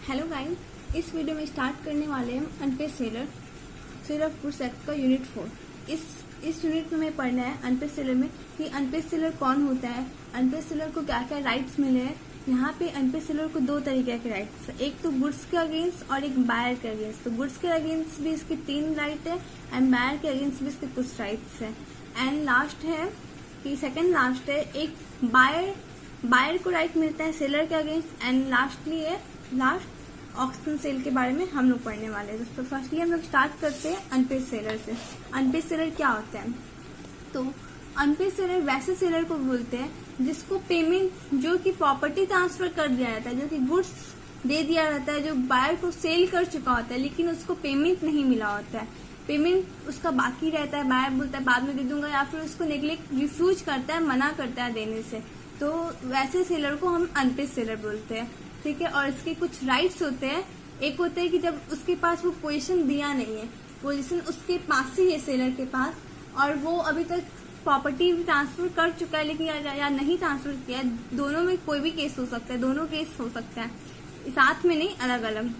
Hello guys, इस video में start करने वाले हैं unpaid sale of goods act का यूनिट 4। इस यूनिट में पढ़ना है अनपेड सेलर में कि अनपेड सेलर कौन होता है, अनपेड सेलर को क्या क्या राइट्स मिले हैं। यहाँ पे अनपेड सेलर को दो तरीके के राइट्स है, एक तो गुड्स के अगेंस्ट और एक बायर के अगेंस्ट। तो गुड्स के अगेंस्ट भी इसके 3 राइट है एंड बायर के अगेंस्ट भी इसके कुछ राइट्स है। एंड लास्ट है कि सेकंड लास्ट है, एक बायर को राइट मिलता है सेलर के अगेंस्ट। एंड लास्टली है लास्ट ऑक्शन सेल के बारे में हम लोग पढ़ने वाले हैं। तो फर्स्टली हम लोग स्टार्ट करते हैं अनपेड सेलर से। अनपेड सेलर क्या होता है? तो अनपेड सेलर वैसे सेलर को बोलते हैं जिसको पेमेंट जो कि प्रॉपर्टी ट्रांसफर कर दिया जाता है, जो कि गुड्स दे दिया जाता है, जो बायर को सेल कर चुका होता है लेकिन उसको पेमेंट नहीं मिला होता है, पेमेंट उसका बाकी रहता है, बायर बोलता है बाद में दे दूंगा, या फिर उसको नेग्लेक्ट रिफ्यूज करता है, मना करता है देने से। तो वैसे सेलर को हम अनपेड सेलर बोलते हैं, ठीक है। और इसके कुछ राइट्स होते हैं। एक होता है कि जब उसके पास वो पोजीशन दिया नहीं है, पोजीशन उसके पास ही है सेलर के पास, और वो अभी तक प्रॉपर्टी ट्रांसफर कर चुका है लेकिन या नहीं ट्रांसफर किया है, दोनों में कोई भी केस हो सकता है, दोनों केस हो सकता है, साथ में नहीं, अलग अलग।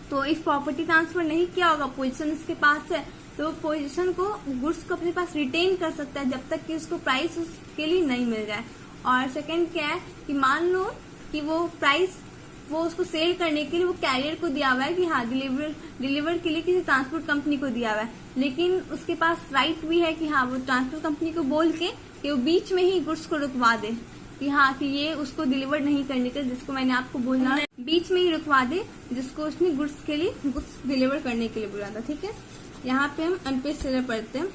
तो इफ प्रॉपर्टी ट्रांसफर नहीं किया होगा, पोजीशन उसके पास है, तो पोजीशन को गुड्स को अपने पास रिटेन कर सकता है जब तक कि उसको प्राइस उसके लिए नहीं मिल जाए। और सेकंड क्या है कि मान लो कि वो प्राइस वो उसको सेल करने के लिए वो कैरियर को दिया हुआ है कि हाँ डिलीवर के लिए किसी ट्रांसपोर्ट कंपनी को दिया हुआ है, लेकिन उसके पास राइट भी है कि हाँ वो ट्रांसपोर्ट कंपनी को बोल के कि वो बीच में ही गुड्स को रुकवा दे कि हाँ कि ये उसको डिलीवर नहीं करने के, जिसको मैंने आपको बोलना बीच में ही रुकवा दे जिसको उसने गुड्स डिलीवर करने के लिए बोला था, ठीक है। यहाँ पे हम अनपेड सेलर पढ़ते हैं।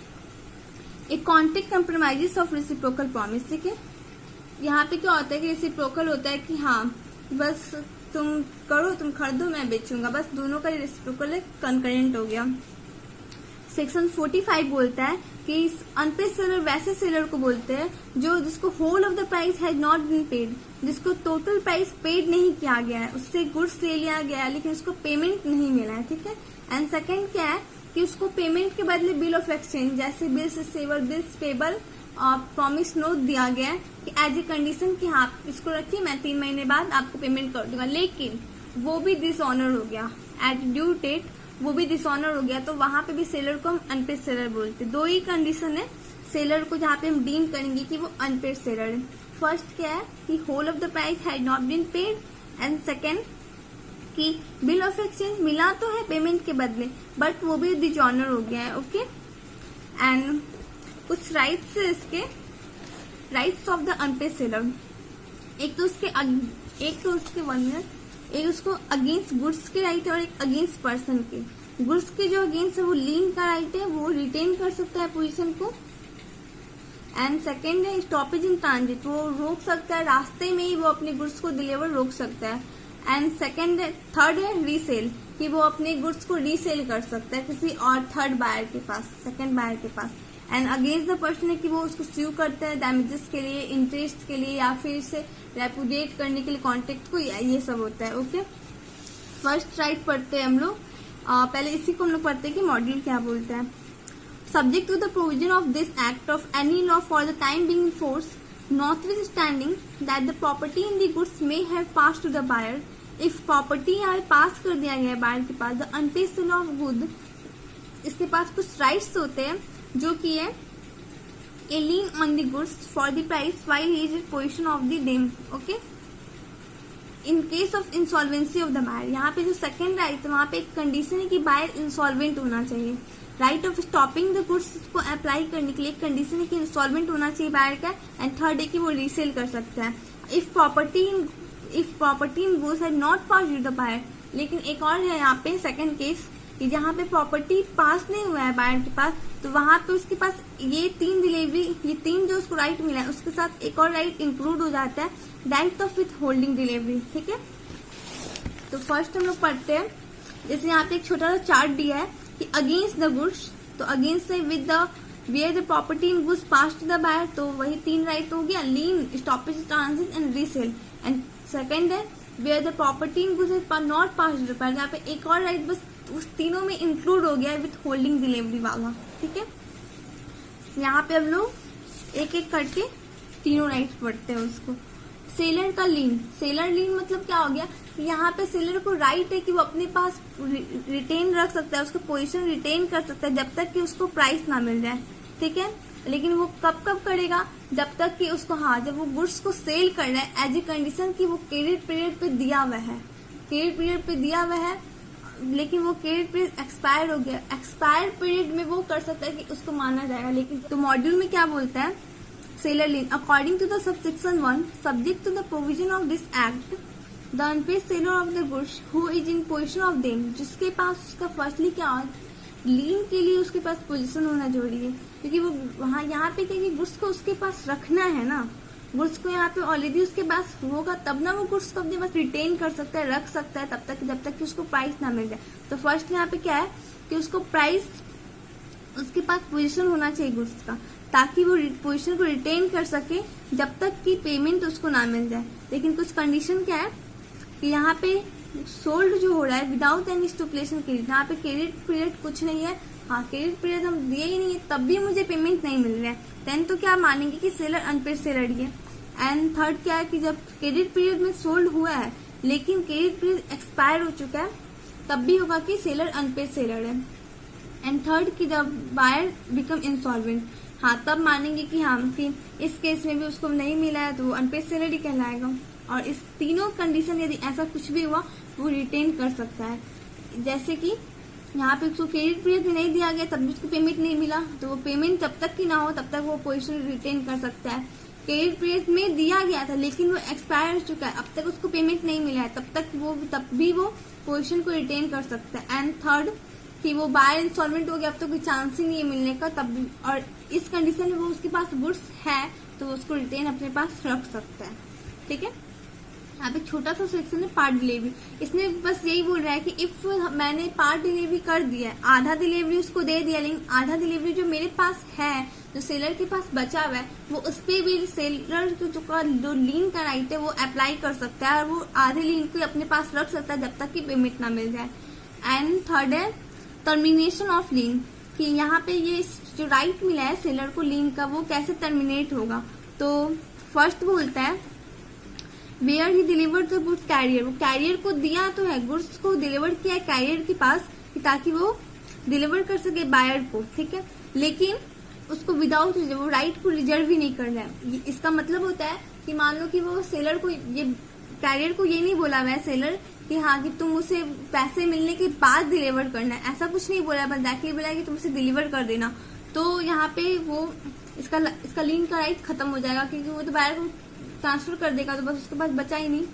एक कॉन्ट्रैक्ट कंप्रोमाइजेस ऑफ रेसिप्रोकल प्रॉमिस, ठीक है। यहाँ पे क्या होता है कि रेसिप्रोकल होता है कि हाँ बस तुम करो, तुम खरीदो, मैं बेचूंगा, बस दोनों का रेसिप्रोकल है, कंकरेंट हो गया। सेक्शन 45 बोलता है कि अनपेड सेलर वैसे सेलर को बोलते हैं जो जिसको whole of the price has not been paid, जिसको टोटल प्राइस पेड नहीं किया गया है, उससे गुड्स ले लिया गया है लेकिन उसको पेमेंट नहीं मिला है, ठीक है। एंड सेकंड क्या है कि उसको पेमेंट के बदले बिल ऑफ एक्सचेंज जैसे बिल्स रिसीवेबल, बिल्स पेबल और प्रॉमिस नोट दिया गया है कि एज ए कंडीशन कि हाँ इसको रखिए, मैं 3 महीने बाद आपको पेमेंट कर दूंगा, लेकिन वो भी डिसऑनर हो गया एट ड्यू डेट, वो भी डिसऑनर हो गया, तो वहां पे भी सेलर को हम अनपेड सेलर बोलते हैं। 2 ही कंडीशन है सेलर को जहाँ पे हम डीम करेंगे कि वो अनपेड सेलर है। फर्स्ट क्या है कि whole of the price has not been paid, and second कि बिल ऑफ एक्सचेंज मिला तो है पेमेंट के बदले बट वो भी डिसऑनर हो गया है, ओके। एंड कुछ राइट्स है इसके, rights of the unpaid seller. एक तो उसके वन में एक उसको अगेंस्ट गुड्स के राइट है और एक अगेंस्ट पर्सन के। गुड्स के जो अगेंस्ट है वो लीन का राइट है, वो रिटेन कर सकता है पोजीशन को। एंड सेकेंड है स्टॉपेज इन ट्रांजिट, वो रोक सकता है, रास्ते में ही वो अपने गुड्स को डिलीवर रोक सकता है। एंड थर्ड है रीसेल, कि वो अपने गुड्स को रीसेल कर सकता है किसी और थर्ड बायर के पास, सेकंड बायर के पास। एंड अगेंस्ट द पर्सन है कि वो उसको स्यू करता है डैमेजेस के लिए, इंटरेस्ट के लिए, या फिर इसे रेपुडिएट करने के लिए कॉन्ट्रैक्ट को, ये सब होता है, ओके। फर्स्ट राइट पढ़ते हैं हम लोग, पहले इसी को हम लोग पढ़ते हैं कि मॉड्यूल क्या बोलता है। Subject to the provision of this act of any law for the time being in force, notwithstanding that the property in the goods may have pass to the buyer. If property यहाँ pass कर दिया गया है buyer के पास, the unpaid seller of good, इसके पास कुछ राइट्स होते हैं जो कि है a lien on the goods for the price while he is in possession of the them, okay. In case of insolvency of the buyer, यहाँ पे जो सेकंड राइट है वहाँ पे एक कंडीशन है कि बायर इंसॉल्वेंट होना चाहिए। Right of stopping the goods को अप्लाई करने के लिए एक कंडीशन है कि इंसॉल्वेंट होना चाहिए बायर का। एंड थर्ड है कि वो रीसेल कर सकता है। If property in goods had not pass to the buyer, लेकिन एक और है यहाँ पे सेकंड केस कि जहाँ पे प्रॉपर्टी पास नहीं हुआ है बायर के पास, तो वहां पे उसके पास ये 3 जो उसको राइट मिला है उसके साथ एक और राइट इंक्लूड हो जाता है, right of with holding delivery, ठीक है। तो फर्स्ट हम लोग पढ़ते हैं, जैसे यहाँ पे एक छोटा सा चार्ट दिया है कि अगेंस्ट द गुड्स, तो अगेंस्ट है with the where the property in goods pass to the buyer, तो वही 3 राइट हो गया, lien, stoppage transit and resale. And second है where the property in goods not pass to the buyer, यहाँ पे एक और राइट बस उस तीनों में इंक्लूड हो गया है विथ होल्डिंग डिलीवरी वाला, ठीक है। यहाँ पे हम लोग एक एक करके तीनों राइट पढ़ते हैं उसको। सेलर का लीन, सेलर लीन मतलब क्या हो गया कि यहाँ पे सेलर को राइट है कि वो अपने पास रिटेन रख सकता है, उसका पोजीशन रिटेन कर सकता है जब तक कि उसको प्राइस ना मिल जाए, ठीक है। लेकिन वो कब कब करेगा, जब तक कि उसको, हाँ, जब वो गुड्स को सेल कर रहा है एज ए कंडीशन कि वो क्रेडिट पीरियड पे दिया हुआ है, क्रेडिट पीरियड पे दिया हुआ है, लेकिन वो क्रेडिट पीरियड एक्सपायर हो गया, एक्सपायर पीरियड में वो कर सकता है कि उसको माना जाएगा। लेकिन तो मॉड्यूल में क्या बोलता है, seller lien according to the subsection 1 subject to the provision of this act the unpaid seller of the goods who is in possession of them, जिसके पास उसका फर्स्टली क्या हो, लीन के लिए उसके पास पोजीशन होना जरूरी है, क्योंकि वो वहाँ यहाँ पे क्या, गुड्स को उसके पास रखना है ना, गुड्स को यहाँ पे ऑलरेडी उसके पास होगा तब ना वो गुड्स को अपने पास रिटेन कर सकता है, रख सकता है तब तक जब तक कि उसको प्राइस ना मिल जाए। तो फर्स्ट यहाँ पे क्या है कि उसको प्राइस, उसके पास पोजीशन होना चाहिए गुड्स का, ताकि वो पोजीशन को रिटेन कर सके जब तक कि पेमेंट उसको ना मिल जाए। लेकिन कुछ कंडीशन क्या है कि यहाँ पे सोल्ड जो हो रहा है विदाउट एनी स्टिपुलेशन क्रेडिट, यहाँ पे क्रेडिट पीरियड कुछ नहीं है, हाँ क्रेडिट पीरियड हम दिए ही नहीं है तब भी मुझे पेमेंट नहीं मिल रहा है, देन तो क्या मानेंगे कि सेलर अनपेड सेलर ही है। एंड थर्ड क्या है कि जब क्रेडिट पीरियड में सोल्ड हुआ है लेकिन क्रेडिट पीरियड एक्सपायर हो चुका है तब भी होगा कि सेलर अनपेड सेलर है। एंड थर्ड कि जब बायर बिकम इंसॉल्वेंट, हाँ तब मानेंगे कि हाँ कि इस केस में भी उसको नहीं मिला है तो वो अनपेड सेलर ही कहलाएगा। और इस तीनों कंडीशन यदि ऐसा कुछ भी हुआ वो रिटेन कर सकता है, जैसे कि यहाँ पे उसको क्रेडिट पीरियड में नहीं दिया गया तब भी उसको पेमेंट नहीं मिला तो वो पेमेंट जब तक की ना हो तब तक वो पोजीशन रिटेन कर सकता है। क्रेडिट पीरियड में दिया गया था लेकिन वो एक्सपायर हो चुका है, अब तक उसको पेमेंट नहीं मिला है तब भी वो पोजीशन को रिटेन कर सकता है। एंड थर्ड कि वो बायर इंस्टॉलमेंट हो गया, अब तो कोई चांस ही नहीं है मिलने का, तब भी, और इस कंडीशन में वो उसके पास गुड्स है तो उसको रिटेन अपने पास रख सकता है, ठीक है। यहाँ पे छोटा सा सेक्शन है पार्ट डिलीवरी, इसमें बस यही बोल रहा है कि इफ मैंने पार्ट डिलीवरी कर दिया, आधा डिलीवरी उसको दे दिया, लेकिन आधा डिलीवरी जो मेरे पास है, जो सेलर के पास बचा हुआ है, वो उस पे भी सेलर जो लीन का राइट है वो अप्लाई कर सकता है और वो आधे लीन को अपने पास रख सकता है जब तक कि पेमेंट ना मिल जाए। एंड थर्ड है टर्मिनेशन ऑफ लीन, कि यहाँ पे ये जो राइट मिला है सेलर को लीन का वो कैसे टर्मिनेट होगा। तो फर्स्ट बोलता है where he deliver the goods carrier, वो कैरियर को दिया तो है, गुड्स को डिलीवर किया है कैरियर के पास ताकि वो डिलीवर कर सके बायर को, ठीक है। लेकिन उसको विदाउट वो राइट को रिजर्व ही नहीं करना है। इसका मतलब होता है कि मान लो कि वो सेलर को, ये कैरियर को ये नहीं बोला हुआ है सेलर कि हाँ कि तुम उसे पैसे मिलने के बाद डिलीवर करना है, ऐसा कुछ नहीं बोला है, बस डायरेक्टली बोला है कि तुम उसे डिलीवर कर देना। तो यहाँ पे वो इसका लीन का राइट खत्म हो जाएगा क्योंकि वो तो बायर को ट्रांसफर कर देगा तो बस उसके पास बचा ही नहीं।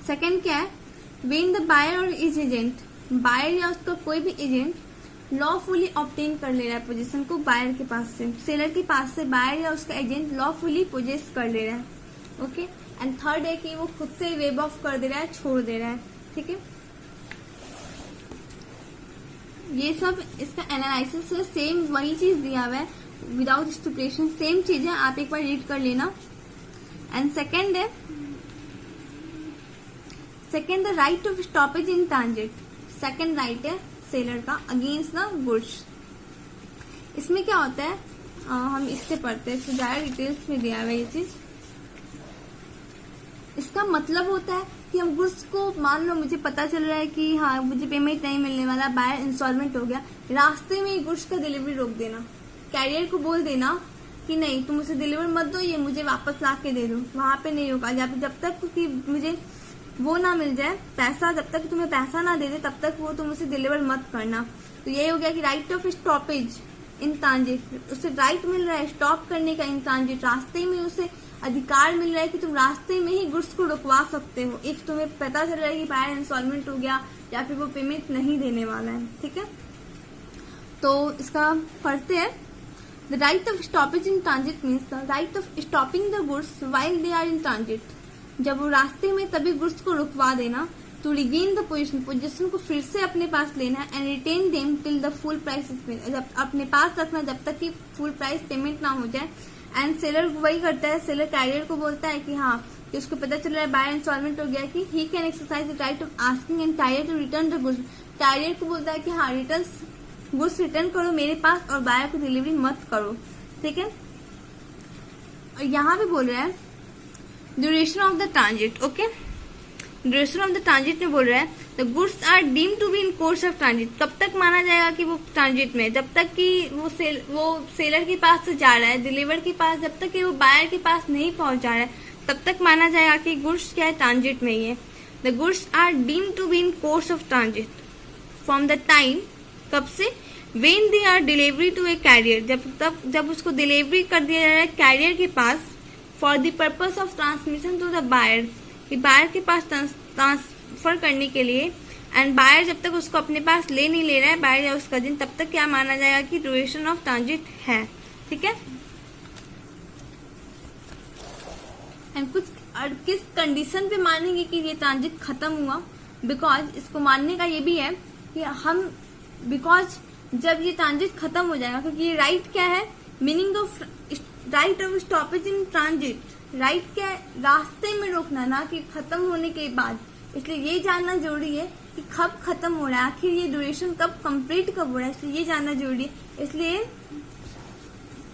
सेकंड क्या है, वेन द बायर और इज एजेंट, बायर या उसका कोई भी एजेंट लॉफुली ऑब्टेन कर ले रहा है पोजीशन को बायर के पास से, सेलर के पास से बायर या उसका एजेंट लॉफुली पोजेस कर ले रहा है, ओके। एंड थर्ड है कि वो खुद से वेब ऑफ कर दे रहा है, छोड़ दे रहा है, ठीक है। ये सब इसका एनालिसिस है, सेम वही चीज दिया हुआ है विदाउट स्टिपुलेशन, सेम चीज है, आप एक बार रीड कर लेना। And second the right of stoppage in transit, second right है सेलर का अगेंस्ट द गुड्स। इसमें क्या होता है, हम इससे पढ़ते हैं, इससे ज्यादा डिटेल्स में दिया हुआ है ये चीज। इसका मतलब होता है कि हम गुड्स को, मान लो मुझे पता चल रहा है कि हाँ मुझे पेमेंट नहीं मिलने वाला, बायर इंस्टॉलमेंट हो गया, रास्ते में ही गुड्स का डिलीवरी रोक देना, कैरियर को बोल देना कि नहीं तुम उसे डिलीवर मत दो, ये मुझे वापस ला के दे दो, वहां पे नहीं होगा, जब तक कि मुझे वो ना मिल जाए पैसा, जब तक तुम्हें पैसा ना दे दे तब तक वो तुम उसे डिलीवर मत करना। तो ये हो गया कि right of stoppage in transit, उसे राइट मिल रहा है स्टॉप करने का इन ट्रांजिट, रास्ते में उसे अधिकार मिल रहा है कि तुम रास्ते में ही गुड्स को रुकवा सकते हो इफ तुम्हें पता चल रहा है कि बायर इंस्टॉलमेंट हो गया या फिर वो पेमेंट नहीं देने वाला है, ठीक है। तो इसका पढ़ते हैं, The right of stoppage in transit means the right of stopping the goods while they are in transit. जब वो रास्ते में तभी गुड्स को रुकवा देना, to regain the पोजीशन को फिर से अपने पास लेना, and retain them till the full price is paid, जब अपने पास रखना जब तक कि फुल प्राइस पेमेंट ना हो जाए। एंड सेलर वही करता है, सेलर कैरियर को बोलता है कि हाँ कि उसको पता चल रहा है बायर इंस्टॉलमेंट हो गया कि he can exercise the right of asking and carrier to return the goods, carrier को बोलता है कि हाँ गुड्स रिटर्न करो मेरे पास और बायर को डिलीवरी मत करो, ठीक है। और यहाँ भी बोल रहा है duration of the transit, okay. Duration of the transit में बोल रहा है the goods are deemed to be in course of transit. कब तक माना जाएगा कि वो ट्रांजिट में, जब तक कि वो सेलर के पास से जा रहा है, डिलीवर के पास, जब तक कि वो बायर के पास नहीं पहुंच जा रहा है तब तक माना जाएगा कि गुड्स क्या है, ट्रांजिट में ही है। The goods are deemed to be in course of transit from the time, कब से, when they are delivery to a carrier, जब उसको डिलीवरी कर दिया जा रहा है कैरियर के पास, for the purpose of transmission to the buyer, कि बायर के पास ट्रांसफर करने के लिए, एंड बायर जब तक उसको अपने पास ले नहीं ले रहा है, बायर या उसका दिन, तब तक क्या माना जाएगा कि ड्यूरेशन ऑफ ट्रांजिट है। ठीक है, एंड किस कंडीशन पे मानेंगे कि ये ट्रांजिट खत्म हुआ, बिकॉज इसको मानने का ये भी है कि बिकॉज जब ये ट्रांजिट खत्म हो जाएगा, क्योंकि ये राइट क्या है, meaning of right of stoppage in transit, right क्या है, रास्ते में रोकना, ना कि खत्म होने के बाद। इसलिए ये जानना जरूरी है कि कब खत्म हो रहा है, आखिर ये ड्यूरेशन कब कंप्लीट कब हो रहा है, इसलिए ये जानना जरूरी है। इसलिए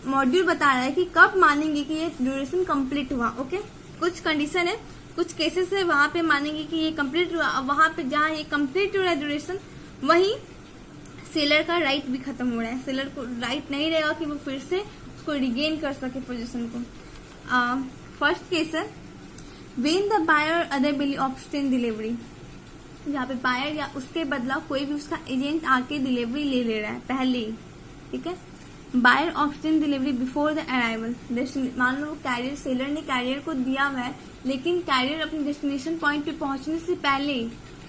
मॉड्यूल बता रहा है कि कब मानेंगे कि ये ड्यूरेशन कंप्लीट हुआ। ओके, कुछ कंडीशन है, कुछ केसेस है वहां पे मानेंगे कि ये कंप्लीट हुआ, अब वहां पे जहाँ ये कंप्लीट हो रहा है ड्यूरेशन, वहीं सेलर का राइट भी खत्म हो रहा है, सेलर को राइट नहीं रहेगा कि वो फिर से उसको रिगेन कर सके पोजीशन को। फर्स्ट केस है when the buyer other bailee obtain delivery, जहाँ पे बायर या उसके बदला कोई भी उसका एजेंट आके डिलीवरी ले रहा है पहले ही। ठीक है, buyer obtain delivery before the arrival, मान लो कैरियर, सेलर ने कैरियर को दिया हुआ है, लेकिन कैरियर अपने डेस्टिनेशन पॉइंट पे पहुंचने से पहले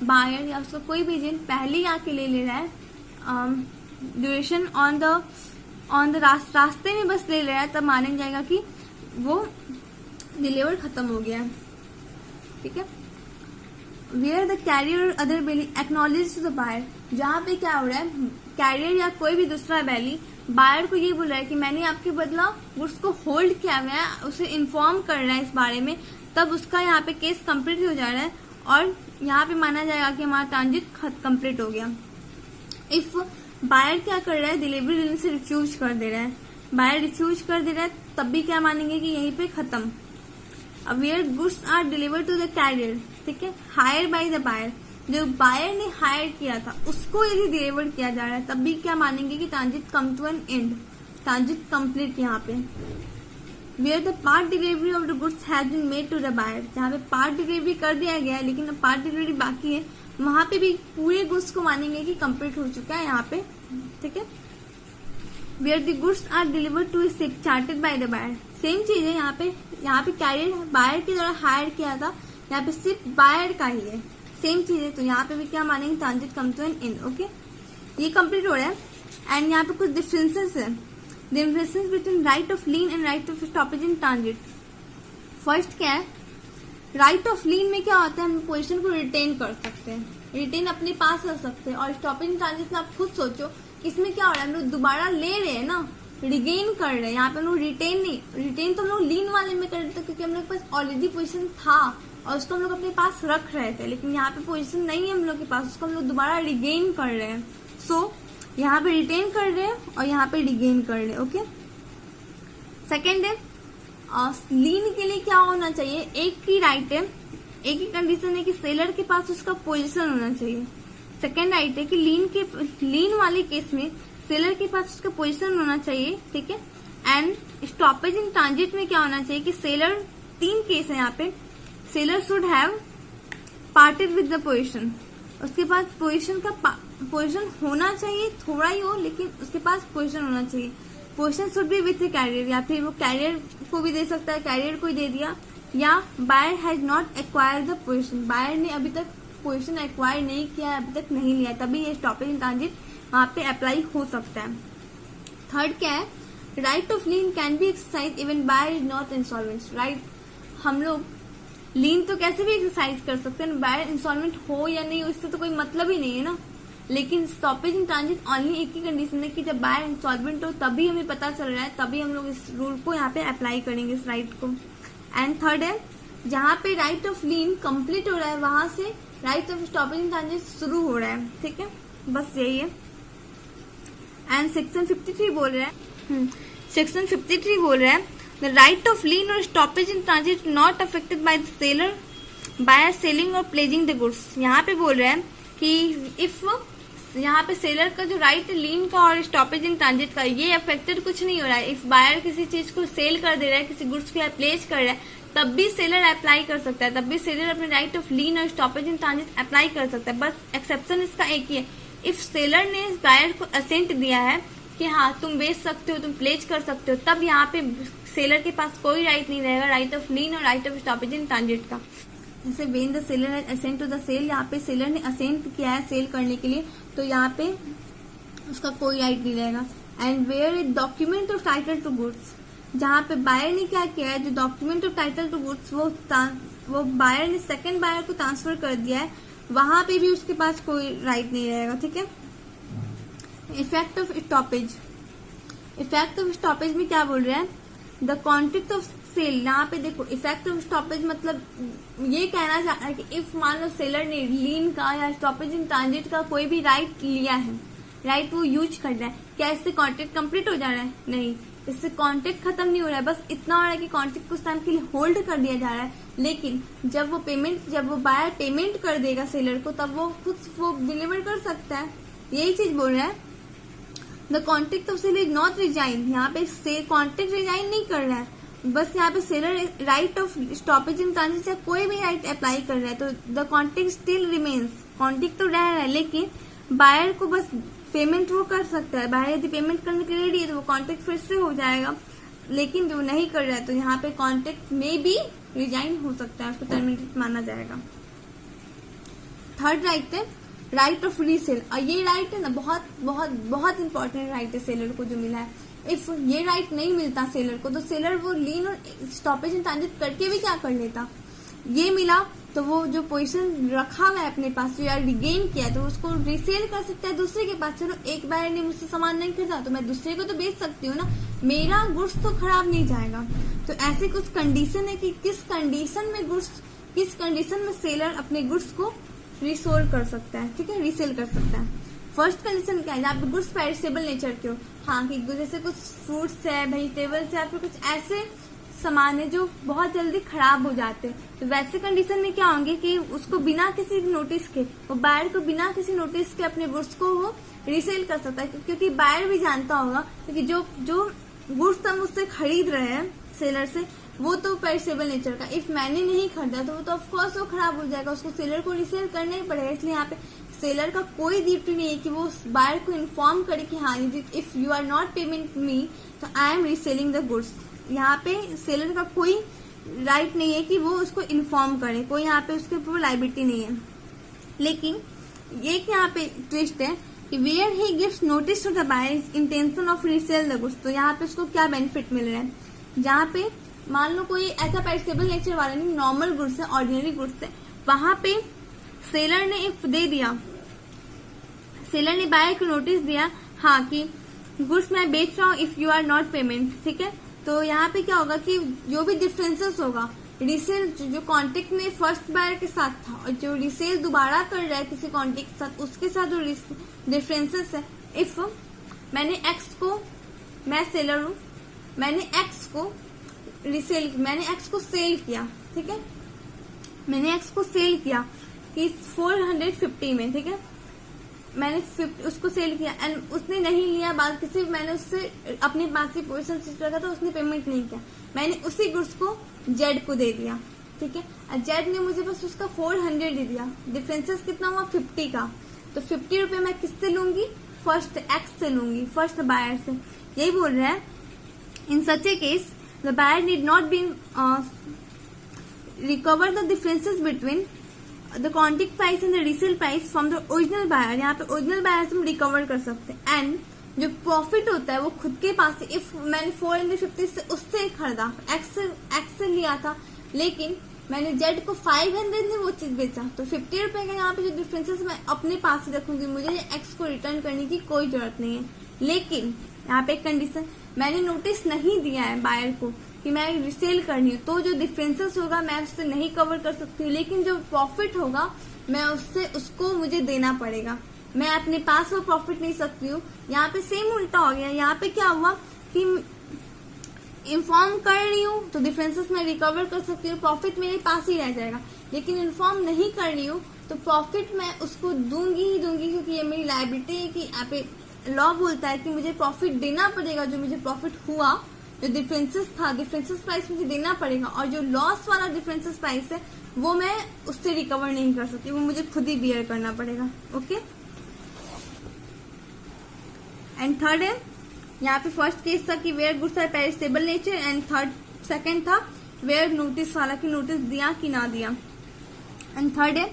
बायर या उसका कोई भी एजेंट पहले ही आके ले रहा है, ड्यूरेशन ऑन द रास्ते में बस ले रहा है, तब माना जाएगा कि वो डिलीवर खत्म हो गया। ठीक है, where the carrier other bailee acknowledge to the buyer, जहाँ पे क्या हो रहा है, कैरियर या कोई भी दूसरा बैली बायर को ये बोल रहा है कि मैंने आपके बदला उसको होल्ड किया हुआ है, उसे इन्फॉर्म कर रहा है इस बारे में, तब उसका यहाँ पे केस कंप्लीट हो जा रहा है और यहाँ पे माना जाएगा कि हमारा ट्रांजिट कंप्लीट हो गया। इफ बायर क्या कर रहा है, डिलीवरी लेने से रिफ्यूज कर दे रहा है, बायर रिफ्यूज कर दे रहा है, तब भी क्या मानेंगे कि यहीं पे खत्म। Where goods are deliver to the carrier, ठीक है, हायर बाय द बायर, जो बायर ने हायर किया था उसको यदि डिलीवर किया जा रहा है, तब भी क्या मानेंगे कि transit come to an end, transit complete. यहाँ पे where the part delivery of the goods has been made to the buyer, जहाँ पे पार्ट डिलीवरी कर दिया गया है लेकिन पार्ट डिलीवरी बाकी है, वहां पे भी पूरे गुड्स को मानेंगे कि कंप्लीट हो चुका है यहाँ पे। ठीक है, where the goods are delivered to ship chartered by the buyer, same चीज है यहाँ पे कैरियर बायर के द्वारा हायर किया था, यहाँ पे शिप बायर का ही है, सेम चीज है, तो यहाँ पे भी क्या मानेंगे, transit come to an end. Okay, ये कंप्लीट हो रहा है। एंड यहाँ पे कुछ डिफरेंसेस है, the differences between right of lien and right of stoppage in transit. First क्या है, राइट ऑफ लीन में क्या होता है, हम पोजीशन को रिटेन कर सकते हैं, रिटेन अपने पास रख सकते हैं, और स्टॉपेज इन ट्रांजिट में आप खुद सोचो इसमें क्या हो रहा है, हम लोग दोबारा ले रहे हैं ना, रिगेन कर रहे हैं, यहाँ पे हम लोग रिटेन नहीं, रिटेन तो हम लोग लीन वाले में कर रहे थे क्योंकि हम लोग के पास ऑलरेडी पोजीशन था और उसको हम लोग अपने पास रख रहे थे, लेकिन यहाँ पे पोजीशन नहीं है हम लोग के पास, उसको हम लोग दोबारा रिगेन कर रहे हैं। सो यहाँ पे रिटेन कर रहे हैं और यहाँ पे रिगेन कर रहे हैं। ओके, सेकेंड है लीन के लिए क्या होना चाहिए, एक ही राइट है, एक ही कंडीशन है कि सेलर के पास उसका पोजीशन होना चाहिए। सेकेंड राइट है कि लीन वाले केस में सेलर के पास उसका पोजीशन होना चाहिए। ठीक है, एंड स्टॉपेज इन ट्रांजिट में क्या होना चाहिए कि सेलर, तीन केस है यहाँ पे, seller should have parted with the position, उसके पास पोजीशन होना चाहिए, थोड़ा ही हो लेकिन उसके पास पोजीशन होना चाहिए। Possession should be with carrier, या फिर वो कैरियर को भी दे सकता है, कैरियर को ही दे दिया, या buyer has not acquired the possession, buyer ने अभी तक पोजीशन एक्वायर नहीं किया, अभी तक नहीं लिया, तभी ये स्टॉपेज इन ट्रांजिट वहां पे अप्लाई हो सकता है। थर्ड क्या है, right of lien can be exercise even buyer is not installment, right, हम लोग लीन तो कैसे भी एक्सरसाइज कर सकते हैं, बायर इंस्टॉलमेंट हो या नहीं हो इससे तो कोई मतलब ही नहीं है ना, लेकिन स्टॉपेज इन ट्रांजिट ओनली एक ही कंडीशन है कि जब बायर इंस्टॉलमेंट हो तभी हमें पता चल रहा है, तभी हम लोग इस रूल को यहाँ पे अप्लाई करेंगे, इस राइट को। एंड थर्ड है, जहाँ पे राइट ऑफ लीन कंप्लीट हो रहा है वहां से right of stoppage in transit शुरू हो रहा है। ठीक है, बस यही है। एंड सेक्शन 53 बोल रहा है, सेक्शन 53 बोल रहा है द राइट ऑफ लीन और stoppage in transit not affected by the seller buyer selling और प्लेजिंग द गुड्स। यहाँ पे बोल रहे हैं कि इफ यहाँ पे सेलर का जो राइट लीन का और स्टॉपेज इन ट्रांजिट का ये अफेक्टेड कुछ नहीं हो रहा है। इफ बायर किसी चीज को सेल कर दे रहा है, किसी गुड्स को प्लेस कर रहा है, तब भी सेलर अप्लाई कर सकता है, तब भी सेलर अपने राइट ऑफ लीन और स्टॉपेज इन ट्रांजिट अप्लाई कर सकता है। बस एक्सेप्शन इसका एक ही है, इफ सेलर ने बायर को असेंट दिया है कि हाँ तुम बेच सकते हो, तुम प्लेस कर सकते हो, तब यहाँ पे सेलर के पास कोई राइट नहीं रहेगा राइट ऑफ लीन और right of stoppage in transit का। जैसे when the seller has assent to the sale, यहाँ पे सेलर ने असेंट किया है सेल करने के लिए, तो यहाँ पे उसका कोई राइट नहीं रहेगा। And where a document of title to goods, जहाँ पे बायर ने क्या किया है, जो document of title to goods वो बायर ने सेकंड बायर को ट्रांसफर कर दिया है, वहां पे भी उसके पास कोई राइट नहीं रहेगा। ठीक है। Effect of stoppage, effect of stoppage में क्या बोल रहे हैं, द कॉन्ट्रैक्ट ऑफ सेल। यहाँ पे देखो इफेक्ट ऑफ स्टॉपेज मतलब ये कहना चाह रहा है कि इफ मान लो सेलर ने लीन का या स्टॉपेज इन ट्रांजिट का कोई भी राइट लिया है, राइट वो यूज कर रहा है, क्या इससे कॉन्ट्रैक्ट कंप्लीट हो जा रहा है? नहीं, इससे कॉन्ट्रैक्ट खत्म नहीं हो रहा है, बस इतना हो रहा है कि कॉन्ट्रैक्ट कुछ टाइम के लिए होल्ड कर दिया जा रहा है। लेकिन जब वो बायर पेमेंट कर देगा सेलर को, तब वो खुद वो डिलीवर कर सकता है। यही चीज बोल रहा है। The contract of sale is not rescind, यहाँ पे से कॉन्ट्रैक्ट रिजाइन नहीं कर रहा है, बस यहाँ पे seller right of stoppage in transit से कोई भी राइट अप्लाई कर रहा है, तो the contract still remains, contract तो रह रहा है, लेकिन बायर को बस पेमेंट वो कर सकता है। बायर यदि पेमेंट करने के लिए रेडी है तो वो कॉन्ट्रैक्ट फिर से हो जाएगा, लेकिन जो नहीं कर रहा है तो यहाँ पे कॉन्ट्रैक्ट में भी रिजाइन हो सकता है, उसको टर्मिनेटेड माना जाएगा। थर्ड राइट है राइट ऑफ रीसेल, और ये राइट है ना बहुत बहुत बहुत इंपॉर्टेंट राइट है सेलर को जो मिला है। इफ ये राइट नहीं मिलता सेलर को, तो सेलर वो लीन और स्टॉपेज इन ट्रांजिट करके भी क्या कर लेता, ये मिला तो वो जो पोजीशन रखा हुआ है अपने पास या रिगेन किया है, तो उसको रीसेल कर सकता है दूसरे के पास। चलो एक बायर ने मुझसे सामान नहीं खरीदा तो मैं दूसरे को तो बेच सकती हूँ ना, मेरा गुड्स तो खराब नहीं जाएगा। तो ऐसे कुछ कंडीशन है कि किस कंडीशन में सेलर अपने गुड्स को रीसोल कर सकता है। ठीक है, रीसेल कर सकता है। फर्स्ट कंडीशन क्या है, जहाँ पे गुड्स पेरिसेबल नेचर के हो, हाँ कि जैसे कुछ फ्रूट्स है, वेजिटेबल्स है, या फिर कुछ ऐसे सामान है जो बहुत जल्दी खराब हो जाते हैं, तो वैसे कंडीशन में क्या होंगे कि उसको बिना किसी नोटिस के, वो बायर को बिना किसी नोटिस के अपने गुड्स को वो रीसेल कर सकता है, क्योंकि बायर भी जानता होगा क्योंकि जो गुड्स हम उससे खरीद रहे हैं सेलर से, वो तो पेरिसेबल नेचर का, इफ मैंने नहीं खरीदा तो वो तो ऑफकोर्स वो खराब हो जाएगा, उसको सेलर को रीसेल करना ही पड़ेगा। इसलिए यहाँ पे सेलर का कोई ड्यूटी नहीं है कि वो बायर को इन्फॉर्म करे कि हाँ if you are not payment me तो I am reselling the goods. यहाँ पे सेलर का कोई राइट नहीं है कि वो उसको इन्फॉर्म करे, कोई यहाँ पे उसके ऊपर लाइबिलिटी नहीं है। लेकिन एक यहाँ पे ट्विस्ट है कि where he gives notice to the buyer intention of resale the goods, तो यहाँ पे उसको क्या बेनिफिट मिल रहा है, जहाँ पे मान लो कोई ऐसा पेरिसेबल नेचर वाला नहीं, नॉर्मल गुड्स है, ऑर्डिनरी गुड्स है, वहां पे सेलर ने इफ दे दिया, सेलर ने बायर को नोटिस दिया हाँ कि गुड्स मैं बेच रहा हूँ if you are not payment, ठीक है, तो यहाँ पे क्या होगा कि जो भी डिफरेंसेस होगा रीसेल जो कॉन्ट्रैक्ट में फर्स्ट बायर के साथ था और जो रीसेल दोबारा कर रहा है किसी कॉन्ट्रैक्ट के साथ, उसके साथ जो डिफरेंसेस है, इफ मैंने एक्स को, मैं सेलर हूँ, मैंने एक्स को सेल किया, ठीक है, मैंने एक्स को सेल किया कि 450 में, ठीक है, मैंने उसको सेल किया एंड उसने नहीं लिया, बाद किसी मैंने उससे अपने पास ही पोजीशन सेट रखा था, उसने पेमेंट नहीं किया, मैंने उसी गुड्स को जेड को दे दिया, ठीक है, और जेड ने मुझे बस उसका 400 दे दिया, डिफरेंसेस कितना हुआ 50 का, तो 50 रुपए मैं किससे लूंगी, फर्स्ट एक्स से लूंगी, फर्स्ट बायर से। यही बोल रहा है in such a case the buyer need not be recover the differences between the contract price and the resale price from the original buyer, यहाँ पे ओरिजिनल बायर से हम रिकवर कर सकते हैं, एंड जो प्रॉफिट होता है वो खुद के पास से, इफ मैंने 450 से उससे खरीदा, एक्स से लिया था, लेकिन मैंने जेड को 500 में वो चीज बेचा, तो 50 रुपए का यहाँ पे जो डिफरेंसेस मैं अपने पास ही रखूंगी, मुझे एक्स को रिटर्न करने की कोई जरूरत नहीं है। लेकिन यहाँ पे एक कंडीशन, मैंने नोटिस नहीं दिया है बायर को कि मैं रिसेल करनी है, तो जो डिफरेंसेस होगा मैं उससे नहीं कवर कर सकती हूँ, लेकिन जो प्रॉफिट होगा मैं उसको मुझे देना पड़ेगा, मैं अपने पास वो प्रॉफिट नहीं सकती हूँ। यहाँ पे सेम उल्टा हो गया, यहाँ पे क्या हुआ कि इन्फॉर्म कर रही हूँ तो डिफरेंसेस मैं रिकवर कर सकती हूँ, प्रॉफिट मेरे पास ही रह जाएगा, लेकिन इन्फॉर्म नहीं कर रही हूँ तो प्रॉफिट मैं उसको दूंगी ही दूंगी, क्योंकि ये मेरी लायबिलिटी है कि यहाँ पे लॉ बोलता है कि मुझे प्रॉफिट देना पड़ेगा। जो मुझे प्रॉफिट हुआ, जो डिफरेंसेस था, डिफरेंसेस प्राइस मुझे देना पड़ेगा, और जो लॉस वाला डिफरेंसेस प्राइस है वो मैं उससे रिकवर नहीं कर सकती, वो मुझे खुद ही बियर करना पड़ेगा। ओके, एंड थर्ड है, यहाँ पे फर्स्ट केस था कि where goods are perishable nature, and second था वेयर नोटिस वाला कि नोटिस दिया कि ना दिया। एंड थर्ड है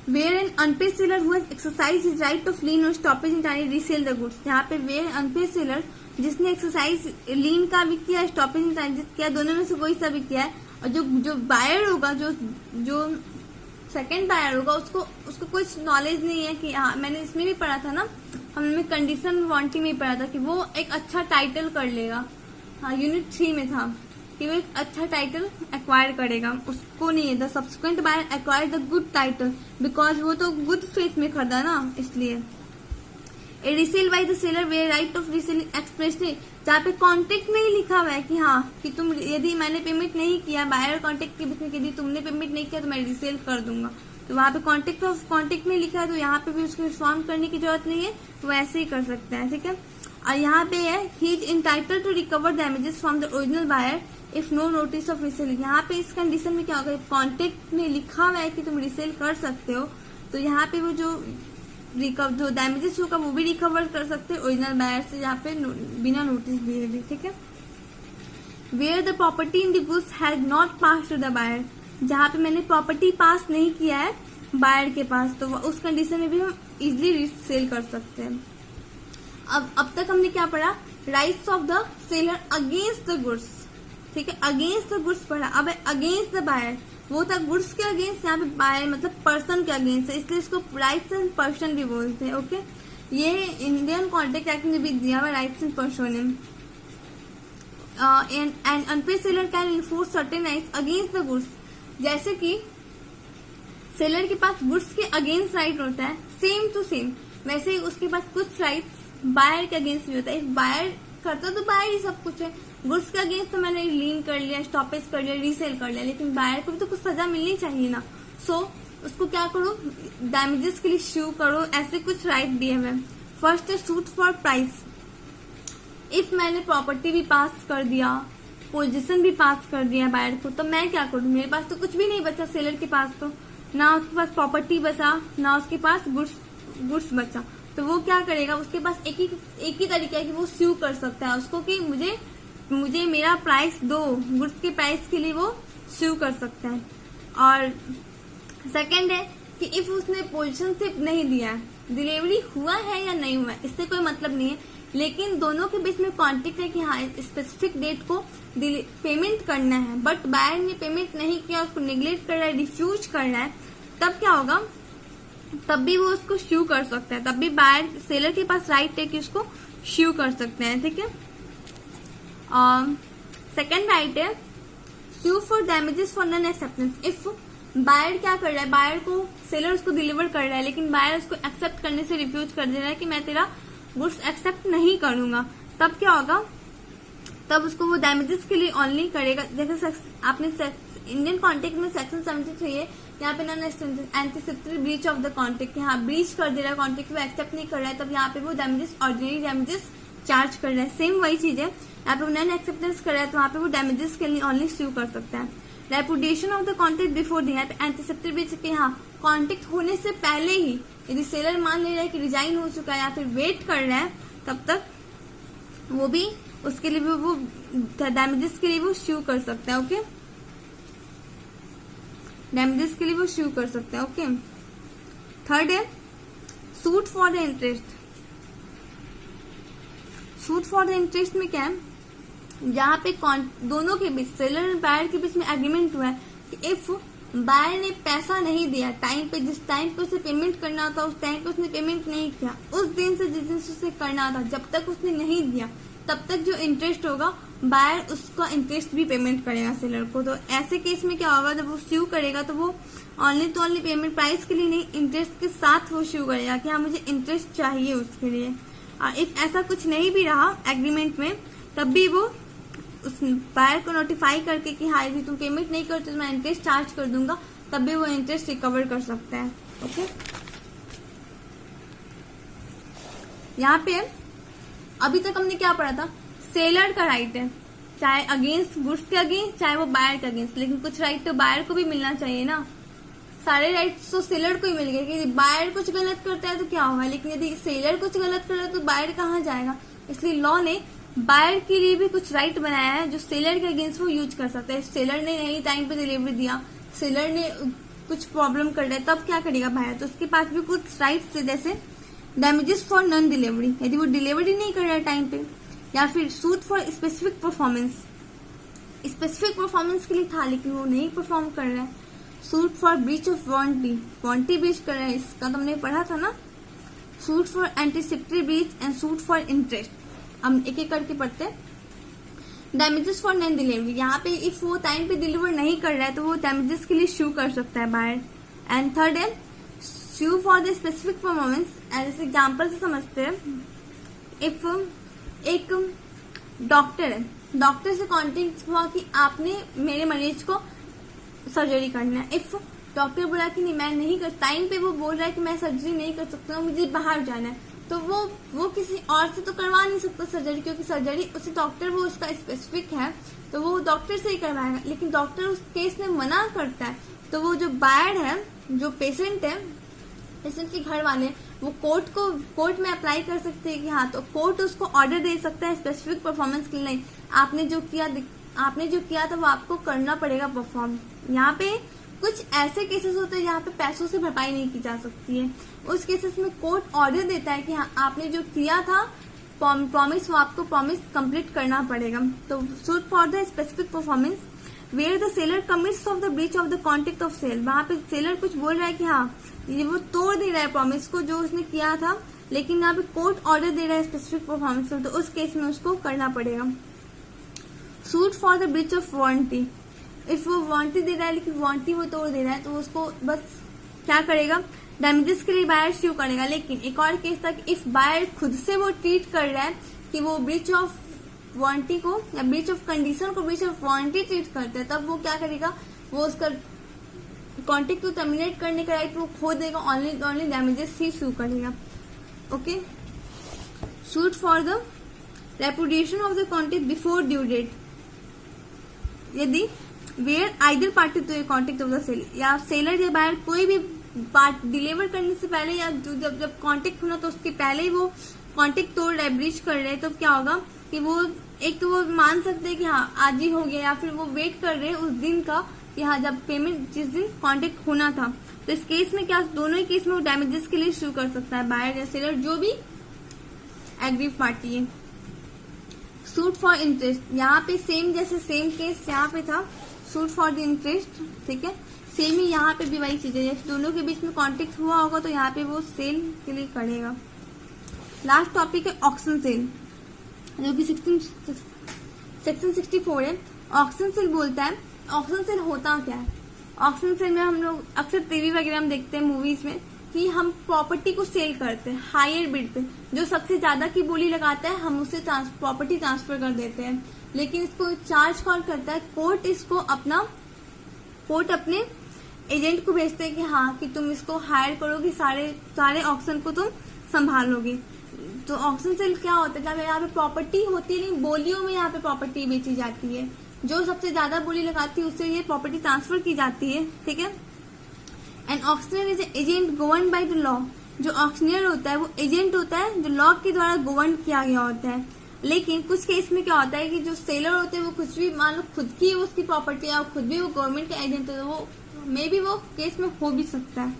where an unpaid seller who has exercise his right of lien और stoppage and resale the goods. यहाँ पे वेयर अनपेड सेलर जिसने एक्सरसाइज लीन का भी किया, स्टॉपेज एंड किया, दोनों में से कोई सा भी किया है, और जो बायर होगा, जो सेकंड बायर होगा, उसको कुछ नॉलेज नहीं है कि हाँ, मैंने इसमें भी पढ़ा था ना, हमने कंडीशन वारंटी में ही पढ़ा था कि वो एक अच्छा टाइटल कर लेगा। हाँ, यूनिट 3 में था कि वो एक अच्छा टाइटल एक्वायर करेगा, उसको नहीं है। The subsequent buyer acquire the good title because वो तो गुड फेथ में खरीदा ना, इसलिए। A resale by the seller where right of reselling expressly, जहाँ पे कॉन्ट्रैक्ट में ही लिखा हुआ है कि हाँ, कि तुम यदि मैंने पेमेंट नहीं किया, बायर और कॉन्ट्रैक्ट के बीच में यदि तुमने पेमेंट नहीं किया तो मैं रीसेल कर दूंगा, तो वहाँ पे कॉन्ट्रैक्ट में लिखा है, तो यहाँ पे भी उसको इन्फॉर्म करने की जरूरत नहीं है, वो ऐसे ही कर सकते हैं। ठीक है, और यहाँ पे है he is entitled to recover damages from the original buyer if no notice of reselling. यहाँ पे इस कंडीशन में क्या होगा, कॉन्ट्रैक्ट में लिखा हुआ है कि तुम रीसेल कर सकते हो, तो यहाँ पे वो जो डैमेजेस होगा वो भी रिकवर कर सकते हैं ओरिजिनल बायर से, यहाँ पे बिना नोटिस दिए भी। ठीक है, where the property in the goods has not pass to the buyer, जहाँ पे मैंने प्रॉपर्टी पास नहीं किया है बायर के पास, तो उस कंडीशन में भी हम इजिली रीसेल कर सकते हैं। अब तक हमने क्या पढ़ा, rights of the seller against the goods. ठीक है, अगेंस्ट द गुड्स पढ़ा। अब अगेंस्ट द बायर, वो था गुड्स के अगेंस्ट, यहाँ पे बायर मतलब पर्सन के अगेंस्ट है, इसलिए इसको राइट्स एंड पर्सन भी बोलते हैं। ओके, ये इंडियन कॉन्ट्रैक्ट एक्ट में भी दिया हुआ, rights and person. And unpaid seller can enforce certain rights against the goods, जैसे कि सेलर के पास गुड्स के अगेंस्ट राइट होता है सेम टू सेम, वैसे ही उसके पास कुछ राइट्स बायर के अगेंस्ट भी होता है। बायर करता तो बायर ही सब कुछ है, गुड्स के अगेंस्ट तो मैंने लीन कर लिया, स्टॉपेज कर लिया, रीसेल कर लिया, लेकिन बायर को भी तो कुछ सजा मिलनी चाहिए ना। सो उसको क्या करो, डैमेजेस के लिए स्यू करो, ऐसे कुछ राइट दिए हुए। फर्स्ट है सूट फॉर प्राइस। इफ मैंने प्रॉपर्टी भी पास कर दिया, पोजीशन भी पास कर दिया बायर को, तो मैं क्या करूं, मेरे पास तो कुछ भी नहीं बचा, सेलर के पास तो ना उसके पास प्रॉपर्टी बचा, ना उसके पास गुड्स बचा, तो वो क्या करेगा, उसके पास एक ही तरीका है कि वो स्यू कर सकता है उसको कि मुझे मेरा प्राइस दो, गुड्स के प्राइस के लिए वो स्यू कर सकता है। और सेकंड है कि इफ उसने पोजीशन से नहीं दिया है, डिलीवरी हुआ है या नहीं हुआ है, इससे कोई मतलब नहीं है, लेकिन दोनों के बीच में कॉन्ट्रैक्ट है कि हाँ स्पेसिफिक डेट को पेमेंट करना है, बट बायर ने पेमेंट नहीं किया, उसको नेग्लेक्ट कर रहा है, रिफ्यूज कर रहा है, तब क्या होगा, तब भी वो उसको स्यू कर सकता है, तब भी बायर सेलर के पास राइट है कि उसको स्यू कर सकते हैं। ठीक है, सेकेंड राइट है sue for damages for non acceptance. If buyer क्या कर रहा है, बायर को सेलर उसको डिलीवर कर रहा है, लेकिन बायर उसको एक्सेप्ट करने से रिफ्यूज कर दे रहा है कि मैं तेरा गुड्स एक्सेप्ट नहीं करूंगा, तब क्या होगा, तब उसको वो डैमेजेस के लिए ओनली करेगा। जैसे आपने इंडियन कॉन्ट्रैक्ट में सेक्शन 73 है, यहाँ पे non anticipatory breach of the contract, यहाँ ब्रीच कर दे रहा है कॉन्ट्रैक्ट, वो एक्सेप्ट नहीं कर रहा है, तब यहाँ पे वो डैमेजेस ऑर्डिनरी डैमेजेस चार्ज कर रहा है। सेम वही चीज है, यहाँ पे वो नॉन एक्सेप्टेंस कर रहा है, तो वहाँ पे वो डैमेजेस के लिए ओनली स्यू कर सकता है। Reputation of the contract before the, यहाँ पे एंटीसिपेटरी ब्रीच के, यहाँ कॉन्ट्रैक्ट होने से पहले ही यदि सेलर मान ले रहा है कि रिजाइन हो चुका है या फिर वेट कर रहा है, तब तक वो भी उसके लिए भी वो डैमेजेस के लिए वो स्यू कर सकता है। ओके, डैमेजेस के लिए वो स्यू कर सकता है। ओके, थर्ड है suit for the interest. Suit for the interest में क्या है, जहाँ पे दोनों के बीच, सेलर और बायर के बीच में एग्रीमेंट हुआ है कि इफ बायर ने पैसा नहीं दिया टाइम पे, जिस टाइम पे उसे पेमेंट करना था उस टाइम पे उसने पेमेंट नहीं किया, उस दिन से जिस दिन से उसे करना था जब तक उसने नहीं दिया, तब तक जो इंटरेस्ट होगा बायर उसका इंटरेस्ट भी पेमेंट करेगा सेलर को। तो ऐसे केस में क्या होगा, जब वो स्यू करेगा तो वो ओनली तो ओनली पेमेंट प्राइस के लिए नहीं, इंटरेस्ट के साथ वो स्यू करेगा कि हाँ मुझे इंटरेस्ट चाहिए उसके लिए। और इफ ऐसा कुछ नहीं भी रहा एग्रीमेंट में, तब भी वो उस बायर को नोटिफाई करके कि हाँ यदि तुम पेमेंट नहीं करते तो मैं इंटरेस्ट चार्ज कर दूंगा, तब भी वो इंटरेस्ट रिकवर कर सकता है। ओके, यहाँ पे अभी तक हमने क्या पढ़ा था, सेलर का राइट है, चाहे अगेंस्ट गुड्स के अगेंस्ट, चाहे वो बायर के अगेंस्ट, लेकिन कुछ राइट तो बायर को भी मिलना चाहिए ना। सारे राइट्स तो सेलर को ही मिल गए कि बायर कुछ गलत करता है तो क्या होगा, लेकिन यदि सेलर कुछ गलत कर रहा है तो बायर कहाँ जाएगा। इसलिए लॉ ने बायर के लिए भी कुछ राइट बनाया है जो सेलर के अगेंस्ट वो यूज कर सकता है। सेलर ने नहीं टाइम पे डिलीवरी दिया, सेलर ने कुछ प्रॉब्लम कर रहा है, तब क्या करेगा बायर, तो उसके पास भी कुछ राइट्स है, जैसे डैमेजेस फॉर नॉन डिलीवरी, यदि वो डिलीवरी नहीं कर रहा है टाइम पे, या फिर suit for specific performance, specific performance के लिए था लेकिन वो नहीं परफॉर्म कर रहा है, suit for breach of warranty, warranty breach कर रहा है, इसका तो हमने पढ़ा था ना, suit for anticipatory breach and suit for interest. हम एक एक करके पढ़ते हैं। डैमेजेस फॉर नॉन डिलीवरी, यहाँ पे इफ वो टाइम पे डिलीवर नहीं कर रहा है तो वो डैमेजेस के लिए शू कर सकता है बायर। एंड थर्ड है sue for the specific performance, as example से समझते हैं। इफ एक डॉक्टर है, डॉक्टर से कॉन्टेक्ट हुआ कि आपने मेरे मरीज को सर्जरी करना है। इफ डॉक्टर बोला कि नहीं मैं नहीं कर, टाइम पे वो बोल रहा है कि मैं सर्जरी नहीं कर सकता, मुझे बाहर जाना है, तो वो किसी और से तो करवा नहीं सकता सर्जरी, क्योंकि सर्जरी उसे डॉक्टर वो उसका स्पेसिफिक है तो वो डॉक्टर से ही करवाएगा। लेकिन डॉक्टर उस केस में मना करता है तो वो जो बायर है, जो पेशेंट है, पेशेंट के घर वाले, वो कोर्ट में अप्लाई कर सकते हैं कि हाँ, तो कोर्ट उसको ऑर्डर दे सकता है स्पेसिफिक परफॉर्मेंस के लिए, आपने जो किया था वो आपको करना पड़ेगा परफॉर्म। यहाँ पे कुछ ऐसे केसेस होते हैं जहाँ पे पैसों से भरपाई नहीं की जा सकती है, उस केसेस में कोर्ट ऑर्डर देता है कि हाँ आपने जो किया था प्रॉमिस, वो आपको प्रॉमिस कंप्लीट करना पड़ेगा। तो suit for the specific performance where the seller commits of the breach of the contract of sale, वहां पे सेलर कुछ बोल रहा है कि हाँ ये वो तोड़ दे रहा है प्रॉमिस को जो उसने किया था, लेकिन यहाँ पे कोर्ट ऑर्डर दे रहा है स्पेसिफिक परफॉर्मेंस, तो उस केस में उसको करना पड़ेगा। Suit for the breach of warranty, if वो वारंटी दे रहा है लेकिन वारंटी वो तोड़ दे रहा है तो उसको बस क्या करेगा, डैमेजेस के लिए बायर श्यू करेगा। लेकिन एक और केस था कि इफ बायर खुद से वो ट्रीट कर रहा है कि वो ब्रीच ऑफ वारंटी को या ब्रीच ऑफ कंडीशन को ब्रीच ऑफ वारंटी ट्रीट करता है, तब वो क्या करेगा, वो उसका कॉन्ट्रैक्ट को टर्मिनेट करने का राइट वो खो देगा, ओनली डैमेजेस ही शू करेगा। Okay, suit for the repudiation of the contract before due date, यदि where either party to contract of the sale, या सेलर या बायर कोई भी पार्ट डिलीवर करने से पहले या जब कॉन्ट्रैक्ट होना तो उसके पहले ही वो कॉन्ट्रैक्ट तोड़ रहा है, ब्रीच कर रहे हैं, तो क्या होगा कि वो एक तो वो मान सकते हैं कि हाँ आज ही हो गया, या फिर वो वेट कर रहे हैं उस दिन का कि हाँ जब पेमेंट जिस दिन कॉन्ट्रैक्ट होना था। तो इस केस में क्या, दोनों ही केस में वो डैमेजेस के लिए शू कर सकता है बायर या सेलर, जो भी एग्रीव पार्टी है। सूट फॉर इंटरेस्ट, यहाँ पे सेम जैसे सेम केस यहाँ पे था, सूट फॉर द इंटरेस्ट, ठीक है, सेम ही यहाँ पे भी वही चीज है, जैसे दोनों के बीच में कॉन्ट्रैक्ट हुआ होगा तो यहाँ पे वो सेल के लिए करेगा। लास्ट टॉपिक है ऑक्शन सेल, जो कि सेक्शन 64 है। ऑक्शन सेल बोलता है, ऑक्शन सेल होता क्या है, ऑक्शन सेल में हम लोग अक्सर टीवी वगैरह में देखते हैं मूवीज में कि हम प्रॉपर्टी को सेल करते हैं हायर बिड पे, जो सबसे ज्यादा की बोली लगाता है हम उसे प्रॉपर्टी ट्रांसफर कर देते हैं। लेकिन इसको चार्ज कौन करता है, कोर्ट अपने एजेंट को भेजते हैं कि हाँ कि तुम इसको हायर करोगे, सारे ऑक्शन को तुम संभालोगे। तो ऑक्शन सेल क्या होता है, जब यहाँ पे प्रॉपर्टी होती नहीं, बोलियों में यहाँ पे प्रॉपर्टी बेची जाती है, जो सबसे ज्यादा बोली लगाती है उससे ये प्रॉपर्टी ट्रांसफर की जाती है, ठीक है। And auctioneer is agent govern by the law, जो ऑक्शनियर होता है वो एजेंट होता है जो लॉ के द्वारा गवर्न किया गया होता है। लेकिन कुछ केस में क्या होता है कि जो सेलर होते हैं वो कुछ भी मान लो खुद की उसकी प्रॉपर्टी है और खुद भी वो गवर्नमेंट का एजेंट है, तो वो मे बी वो केस में हो भी सकता है।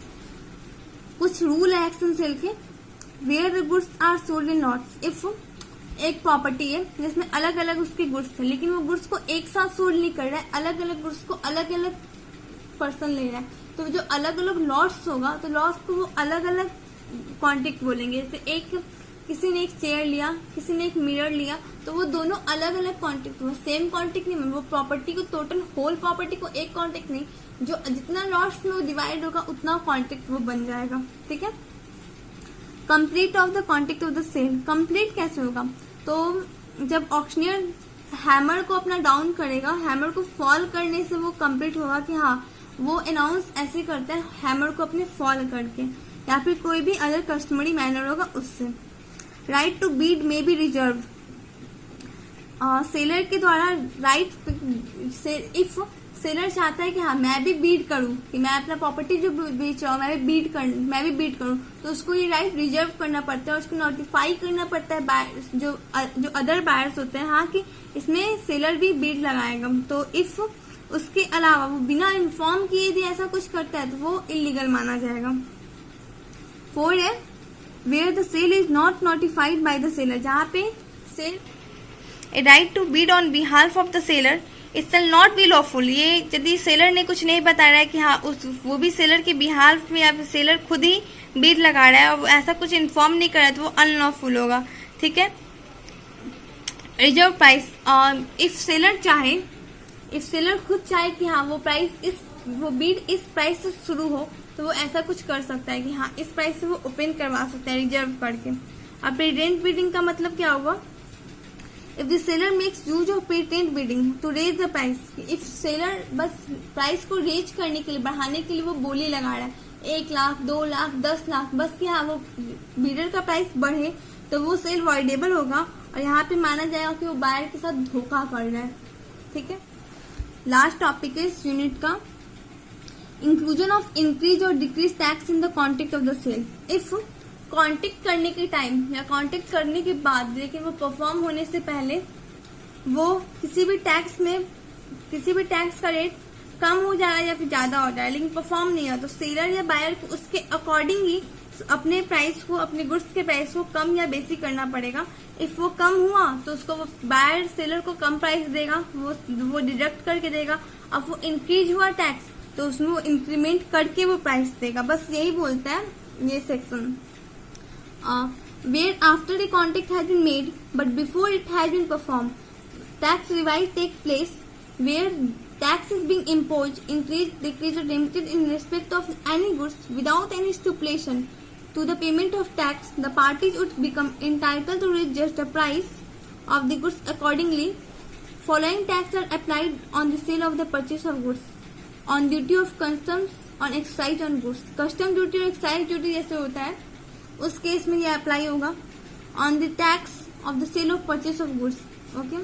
कुछ रूल है एक्शन सेल के, where the goods are sold in lots, if एक प्रॉपर्टी है जिसमें अलग अलग उसके गुड्स है, लेकिन वो गुड्स को एक साथ सोल्ड नहीं कर रहा है, अलग अलग गुड्स को अलग अलग पर्सन ले रहा है, तो जो अलग अलग लॉट्स होगा तो लॉट्स को वो अलग अलग कॉन्ट्रैक्ट बोलेंगे। जैसे किसी ने एक चेयर लिया, किसी ने एक मिरर लिया, तो वो दोनों अलग अलग कॉन्ट्रैक्ट हुआ, सेम कॉन्ट्रैक्ट नहीं, वो प्रॉपर्टी को टोटल होल प्रॉपर्टी को एक कॉन्ट्रैक्ट नहीं, जो जितना लॉट्स में डिवाइड होगा उतना कॉन्ट्रैक्ट वो बन जाएगा, ठीक है। Complete of the contract of the sale, complete कैसे होगा, तो जब ऑक्शनियर हैमर को अपना डाउन करेगा, हैमर को फॉल करने से वो कंप्लीट होगा कि हाँ वो अनाउंस ऐसे करता है हैमर को अपने फॉल करके, या फिर कोई भी अदर कस्टमरी मैनर होगा उससे। Right to bid may be reserve, seller के द्वारा राइट से, इफ सेलर चाहता है कि हाँ मैं भी बीड करूं, कि मैं अपना प्रॉपर्टी जो बेच रहा हूँ मैं भी बीड करूं, तो उसको ये राइट रिजर्व करना पड़ता है, उसको नोटिफाई करना पड़ता है जो अदर बायर्स होते हैं, हाँ कि इसमें सेलर भी बीड लगाएगा। तो इफ उसके अलावा वो बिना इन्फॉर्म किए भी ऐसा कुछ करता है तो वो इलीगल माना जाएगा। 4 है where the sale is not notified by the seller, जहाँ पे sale a right to bid on behalf of the seller it shall not be lawful. ये यदि सेलर ने कुछ नहीं बता रहा है कि हाँ वो भी सेलर के बिहाफ में, या फिर सेलर खुद ही बीड लगा रहा है और ऐसा कुछ इन्फॉर्म नहीं कर रहा है तो वो अनलॉफुल होगा। ठीक है। रिजर्व प्राइस, इफ सेलर खुद चाहे कि हाँ वो बीड इस प्राइस से शुरू हो तो वो ऐसा कुछ कर सकता है कि हाँ इस प्राइस से वो ओपन करवा सकता है रिजर्व करके। अब प्रेटेंट बिडिंग का मतलब क्या होगा? If the seller makes use of pretend bidding to raise the price, if seller बस प्राइस को रेज करने के लिए, बढ़ाने के लिए वो बोली लगा रहा है 1 लाख 2 लाख 10 लाख, बस कि हाँ वो बीडर का प्राइस बढ़े तो वो सेल वॉइडेबल होगा और यहाँ पे माना जाएगा कि वो बायर के साथ धोखा कर रहा है। ठीक है। लास्ट टॉपिक है इस यूनिट का, इंक्लूजन ऑफ इंक्रीज और decrease tax in the contract of the sale. If contract करने के टाइम या कॉन्ट्रैक्ट करने के बाद, लेकिन वो परफॉर्म होने से पहले वो किसी भी टैक्स का रेट कम हो जा रहा है या फिर ज्यादा हो जा रहा है लेकिन परफॉर्म नहीं हुआ, तो सेलर या बायर को उसके अकॉर्डिंग ही अपने प्राइस को, अपने गुड्स के प्राइस को कम या बेसी करना पड़ेगा। इफ वो कम हुआ तो उसको वो बायर सेलर को कम प्राइस देगा, वो डिडक्ट करके देगा। अब वो इंक्रीज हुआ टैक्स तो उसमें वो इंक्रीमेंट करके वो प्राइस देगा। बस यही बोलता है ये section. Where after a contract has been made but before it has been performed, tax revise take place where tax is being imposed, increased, decreased or limited in respect of any goods without any stipulation to the payment of tax, the parties would become entitled to readjust the price of the goods accordingly. Following tax are applied on the sale of the purchase of goods, on duty of customs, on excise on goods. Custom duty और excise duty जैसे होता है उस case में ये apply होगा। On the tax of the sale of purchase of goods, okay,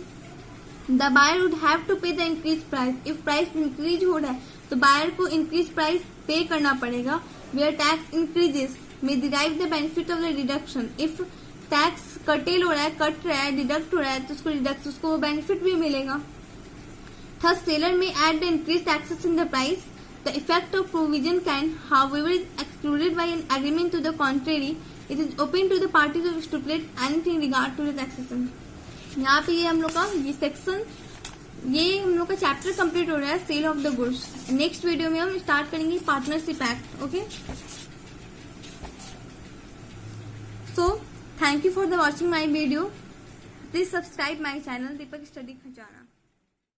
the buyer would have to pay the increase price. If price increase हो रहा है तो बायर को इंक्रीज प्राइस पे करना पड़ेगा। वेयर टैक्स इंक्रीजेस में derive the benefit of the deduction. If tax कटेल हो रहा है, कट रहा है, डिडक्ट हो रहा है तो उसको वो बेनिफिट भी मिलेगा। Thus seller may add the increase taxes in the price. The effect of provision can, however, is excluded by an agreement to the contrary. It is open to the parties to stipulate anything regard to the taxation. यहाँ पे ये हम लोग का ये section, ये हम लोग का चैप्टर कंप्लीट हो रहा है sale of the goods. Next video में हम स्टार्ट करेंगे partnership act. Okay, so thank you for the watching my video. Please subscribe my channel Deepak Study खजाना।